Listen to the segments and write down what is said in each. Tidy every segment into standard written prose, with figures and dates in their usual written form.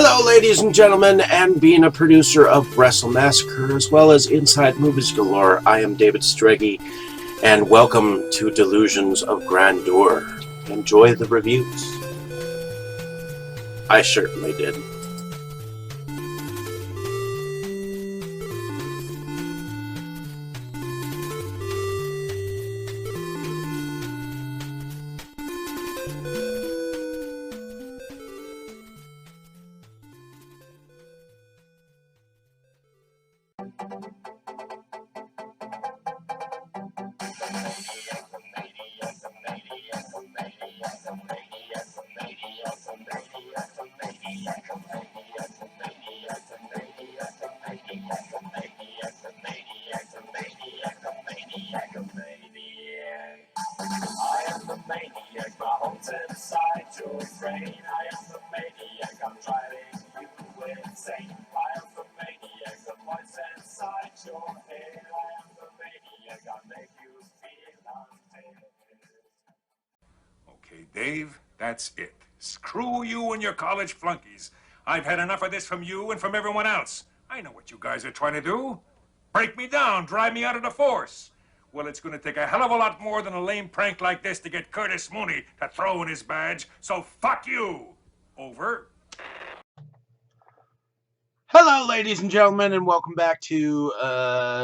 Hello, ladies and gentlemen, and being a producer of Wrestle Massacre as well as Inside Movies Galore, I am David Strege, and welcome to Delusions of Grandeur. Enjoy the reviews. I certainly did. Okay, Dave, that's it. Screw you and your college flunkies. I've had enough of this from you and from everyone else. I know what you guys are trying to do. Break me down, drive me out of the force. Well, it's going to take a hell of a lot more than a lame prank like this to get Curtis Mooney to throw in his badge, so fuck you. Over. Hello, ladies and gentlemen, and welcome back to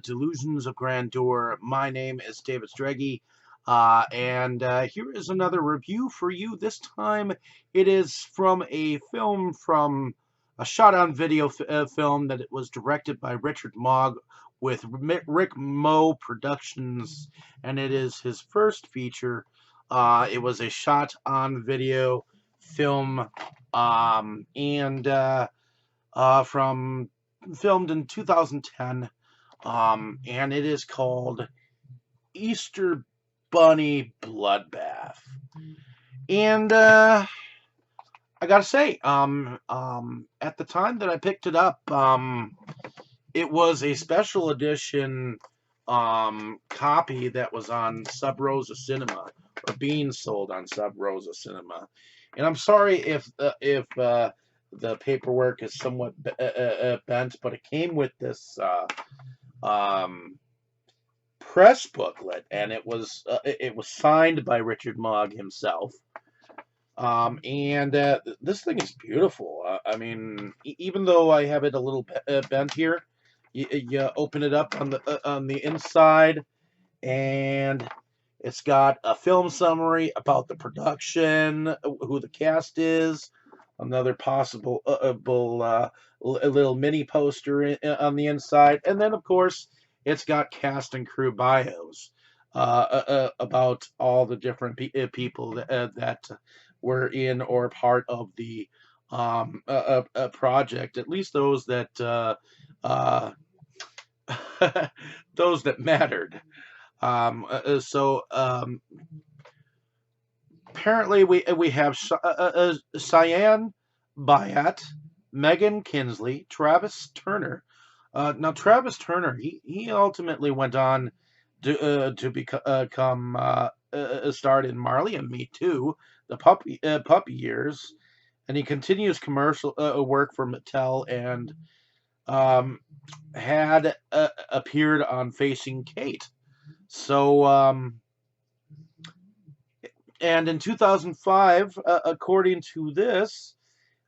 Delusions of Grandeur. My name is David Strege, and here is another review for you. This time it is from a film from a shot-on-video film that it was directed by Richard Mogg with Rick Moe Productions, and it is his first feature. It was a shot-on-video film, from filmed in 2010, and it is called Easter Bunny Bloodbath. And I gotta say, at the time that I picked it up, it was a special edition copy that was on Sub Rosa Cinema, or being sold on Sub Rosa Cinema. And I'm sorry if the paperwork is somewhat bent, but it came with this press booklet, and it was signed by Richard Mogg himself. This thing is beautiful. I mean, even though I have it a little bent here, you open it up on the inside, and it's got a film summary about the production, who the cast is, another possible little mini poster on the inside, and then of course it's got cast and crew bios about all the different people that were in or part of the project, at least those that those that mattered. Apparently we have Cyan Bayat, Megan Kinsley, Travis Turner. Now Travis Turner, he ultimately went on to become starred in Marley and Me Too, the puppy years, and he continues commercial work for Mattel, and had appeared on Facing Kate. So and in 2005, according to this,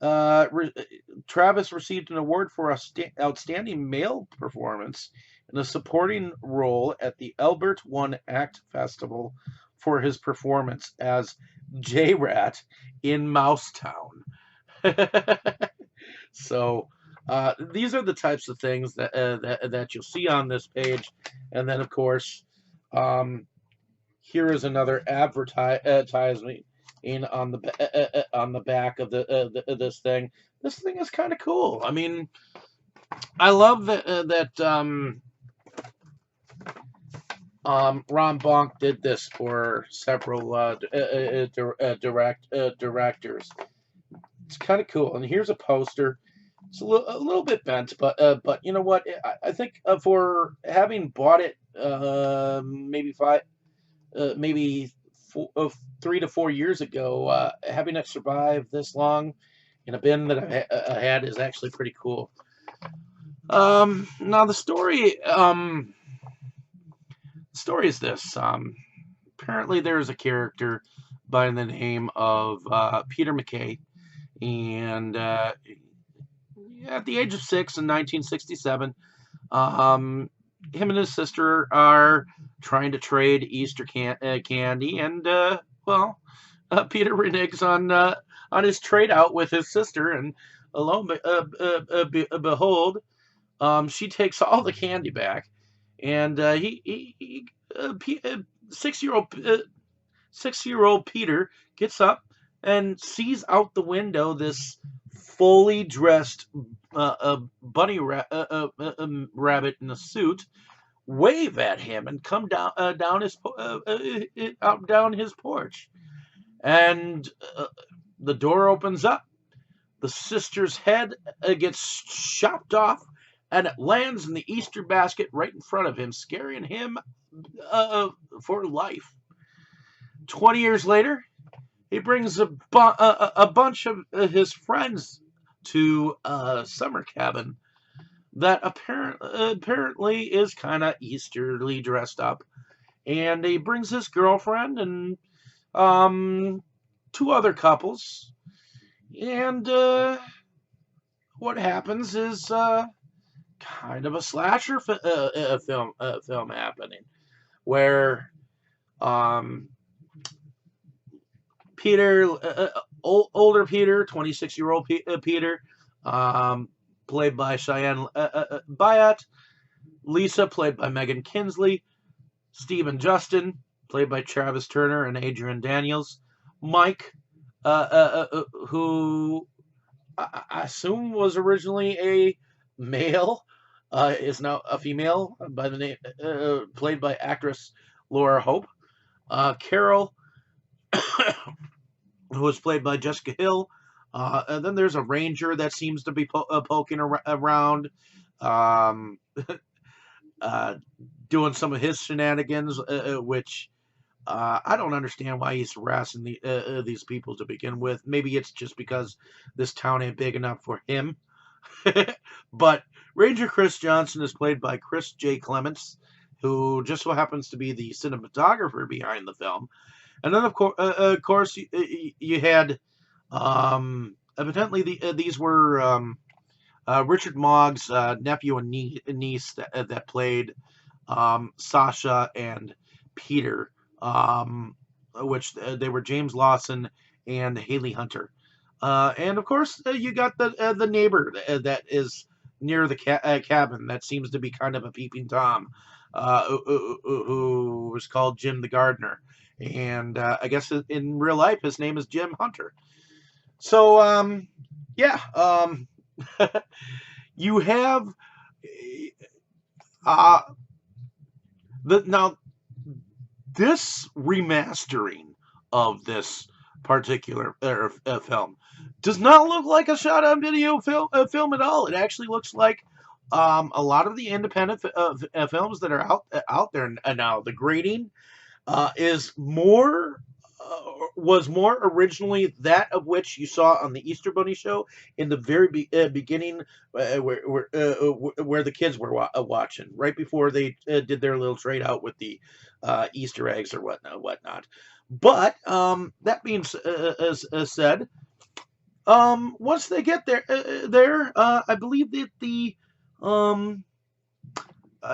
Travis received an award for outstanding male performance in a supporting role at the Albert One Act Festival for his performance as J-Rat in Mousetown. So these are the types of things that you'll see on this page, and then of course, here is another advertisement on the back of this thing. This thing is kind of cool. I mean, I love that Ron Bonk did this for several directors. It's kind of cool. And here's a poster. It's a little bit bent, but you know what? I think for having bought it maybe 3 to 4 years ago, having it survive this long in a bin that I had is actually pretty cool. Now the story is this. Apparently there is a character by the name of Peter McKay, and at the age of 6 in 1967, him and his sister are trying to trade Easter candy, and Peter reneges on his trade out with his sister, and behold, she takes all the candy back, and 6-year-old Peter gets up and sees out the window this fully dressed rabbit in a suit wave at him and come down his porch, and the door opens up. The sister's head gets chopped off, and it lands in the Easter basket right in front of him, scaring him for life. 20 years later, he brings a bunch of his friends to a summer cabin that apparently is kind of Easterly dressed up. And he brings his girlfriend and 2 other couples. And what happens is kind of a slasher film happening, where Peter, older Peter, 26-year-old Peter, played by Cheyenne Bayat, Lisa, played by Megan Kinsley, Steve and Justin, played by Travis Turner and Adrian Daniels, Mike, who I assume was originally a male, is now a female by the name, played by actress Laura Hope, Carol, who was played by Jessica Hill. And then there's a ranger that seems to be poking around, doing some of his shenanigans, which I don't understand why he's harassing these people to begin with. Maybe it's just because this town ain't big enough for him. But Ranger Chris Johnson is played by Chris J. Clements, who just so happens to be the cinematographer behind the film. And then, of course, you had evidently these were Richard Mogg's nephew and niece that played Sasha and Peter, which they were James Lawson and Haley Hunter. And of course, you got the neighbor that is near the cabin that seems to be kind of a peeping Tom, who was called Jim the Gardener. And I guess in real life, his name is Jim Hunter. So, yeah, you have now this remastering of this particular film does not look like a shot-on-video film at all. It actually looks like a lot of the independent films that are out there now. The grading is was more originally that of which you saw on the Easter Bunny show in the very beginning, where the kids were watching right before they did their little trade out with the Easter eggs or whatnot. But that being said, once they get there, I believe that the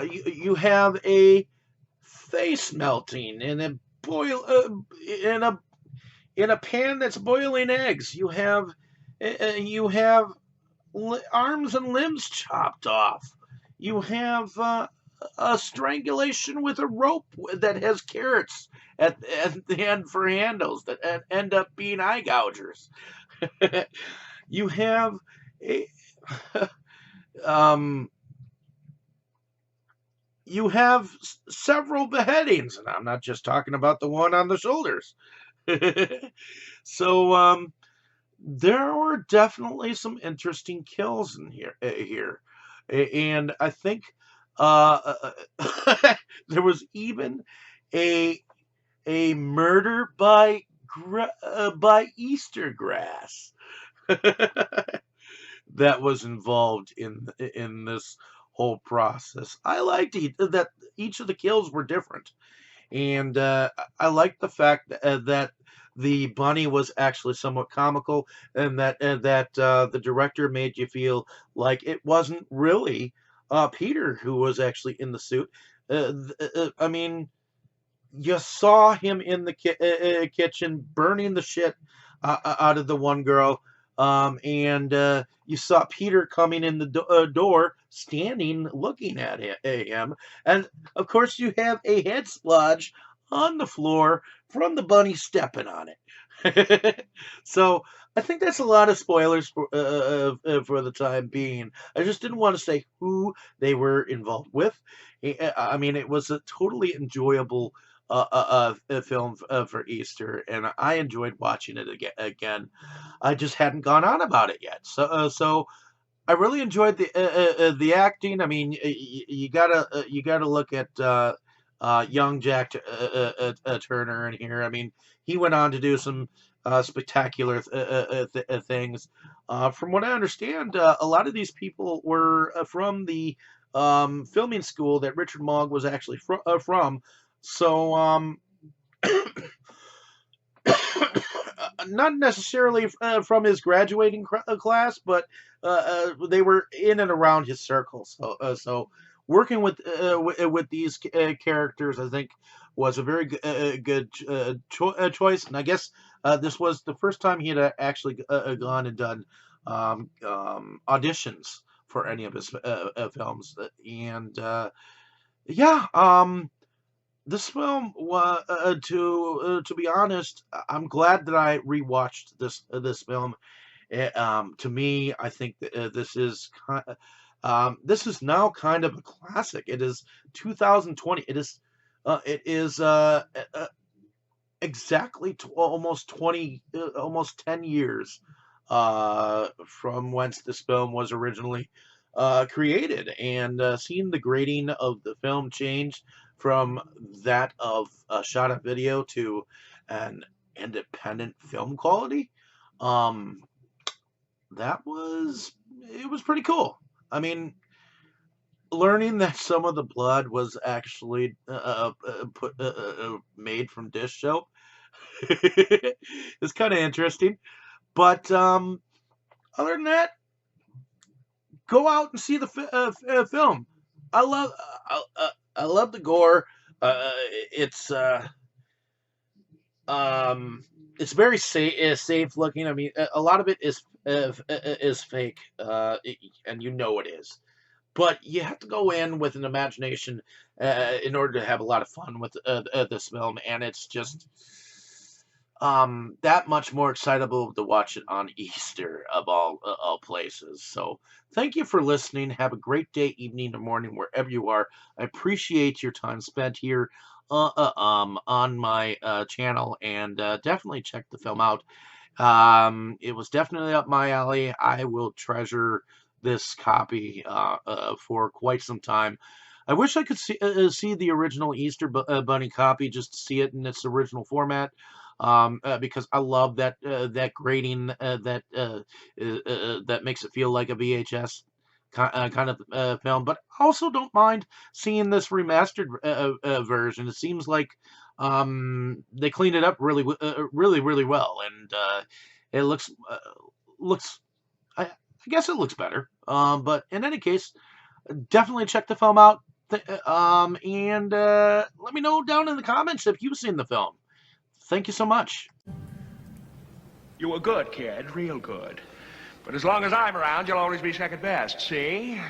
you have a face melting in a in a pan that's boiling eggs. You have arms and limbs chopped off. You have a strangulation with a rope that has carrots at the end for handles that end up being eye gougers. You have a you have several beheadings, and I'm not just talking about the one on the shoulders. So there were definitely some interesting kills in here, and I think there was even a murder by Easter grass. that was involved in this whole process. I liked that each of the kills were different, and I liked the fact that the bunny was actually somewhat comical, and that the director made you feel like it wasn't really Peter who was actually in the suit. I mean, you saw him in the kitchen burning the shit out of the one girl, and you saw Peter coming in the door, standing, looking at him, and of course you have a head splodge on the floor from the bunny stepping on it. So I think that's a lot of spoilers for the time being. I just didn't want to say who they were involved with. I mean, it was a totally enjoyable a film for Easter, and I enjoyed watching it again. I just hadn't gone on about it yet, so I really enjoyed the acting. I mean, you gotta look at young Jack Turner in here. I mean, he went on to do some spectacular things. From what I understand, a lot of these people were from the filming school that Richard Mogg was actually from. So, not necessarily from his graduating class, but they were in and around his circle. So working with these characters, I think, was a very good choice. And I guess this was the first time he had actually gone and done auditions for any of his films. And yeah, this film, to be honest, I'm glad that I rewatched this film. To me, I think that this is now kind of a classic. It is 2020. It is exactly almost 20, almost 10 years from whence this film was originally created, and seeing the grading of the film change from that of a shot on video to an independent film quality, um, it was pretty cool. I mean, learning that some of the blood was actually made from dish soap is kind of interesting. But other than that, go out and see the film. I love I love the gore. It's it's very safe looking. I mean, a lot of it is fake, and you know it is. But you have to go in with an imagination in order to have a lot of fun with this film, and it's just that much more excitable to watch it on Easter of all places. So thank you for listening. Have a great day, evening, or morning, wherever you are. I appreciate your time spent here on my channel, and definitely check the film out. It was definitely up my alley. I will treasure this copy for quite some time. I wish I could see the original Easter Bunny copy, just to see it in its original format, because I love that grading that makes it feel like a VHS kind of film. But I also don't mind seeing this remastered version. It seems like they cleaned it up really well, and it looks. I guess it looks better. But in any case, definitely check the film out. And let me know down in the comments if you've seen the film. Thank you so much. You were good, kid, real good. But as long as I'm around, you'll always be second best, see?